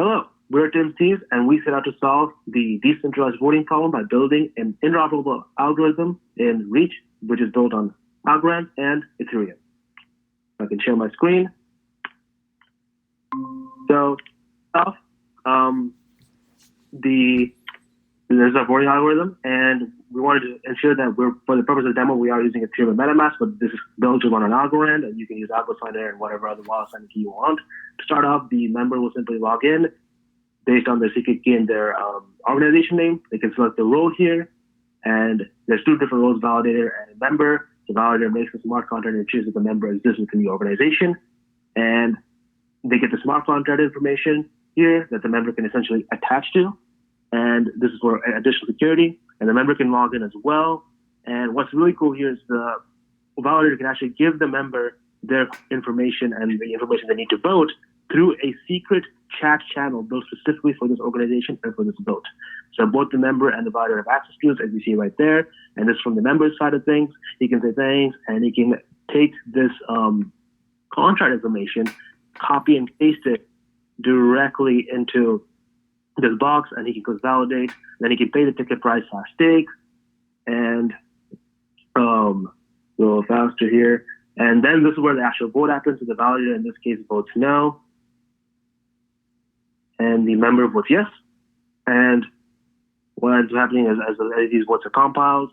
Hello, we're Tim Steves, and we set out to solve the decentralized voting problem by building an interoperable algorithm in Reach, which is built on Algorand and Ethereum. I can share my screen. So, there's a voting algorithm, and we wanted to ensure that for the purpose of the demo, we are using Ethereum and MetaMask, but this is built to run on Algorand, and you can use AlgoSigner and whatever other wallet signing key you want. To start off, the member will simply log in based on their secret key and their organization name. They can select the role here, and there's two different roles, validator and member. The validator makes a smart contract and ensures that the member exists within the organization, and they get the smart contract information here that the member can essentially attach to. And this is for additional security, and the member can log in as well. And what's really cool here is the validator can actually give the member their information and the information they need to vote through a secret chat channel built specifically for this organization and for this vote. So both the member and the validator have access to this, as you see right there. And this is from the member's side of things. He can say thanks, and he can take this contract information, copy and paste it directly into this box, and he can click validate. Then he can pay the ticket price / stake, and go a little faster here. And then this is where the actual vote happens. So the validator in this case votes no, and the member votes yes. And what ends up happening is as these votes are compiled,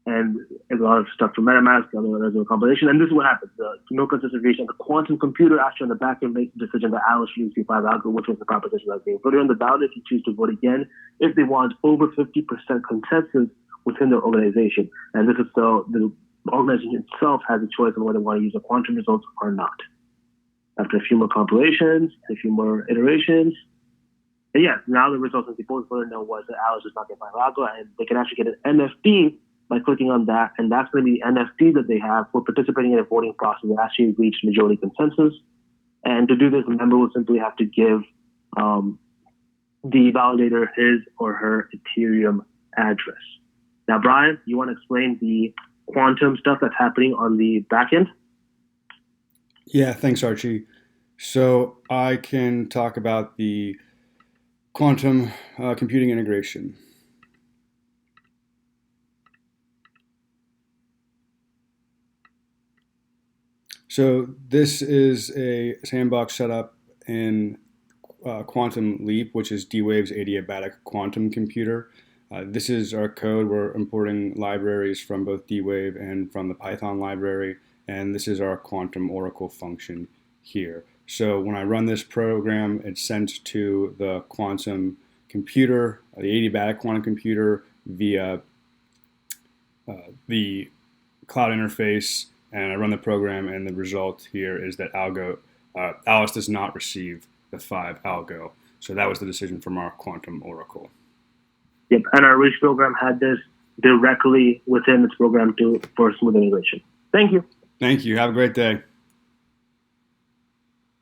and a lot of stuff from MetaMask, there's a compilation, and this is what happens. No consistent reason. The quantum computer actually on the back end makes the decision that Alice should use P5 algo, which was the proposition that was being put on the ballot if you choose to vote again, if they want over 50% consensus within their organization. And this is so the organization itself has a choice on whether they want to use the quantum results or not. After a few more compilations, a few more iterations, and yeah, now the results that the both voted no was that Alice does not get P5 algo, and they can actually get an NFT by clicking on that, and that's going to be the NFT that they have for participating in a voting process that actually reached majority consensus. And to do this, the member will simply have to give the validator his or her Ethereum address. Now, Brian, you want to explain the quantum stuff that's happening on the back end? Yeah, thanks, Archie. So I can talk about the quantum computing integration. So this is a sandbox setup in Quantum Leap, which is D-Wave's adiabatic quantum computer. This is our code. We're importing libraries from both D-Wave and from the Python library, and this is our quantum oracle function here. So when I run this program, it's sent to the quantum computer, the adiabatic quantum computer, via the cloud interface, and I run the program, and the result here is that Alice does not receive the 5 algo. So that was the decision from our quantum oracle. Yep, and our Reach program had this directly within its program for smooth integration. Thank you. Thank you. Have a great day.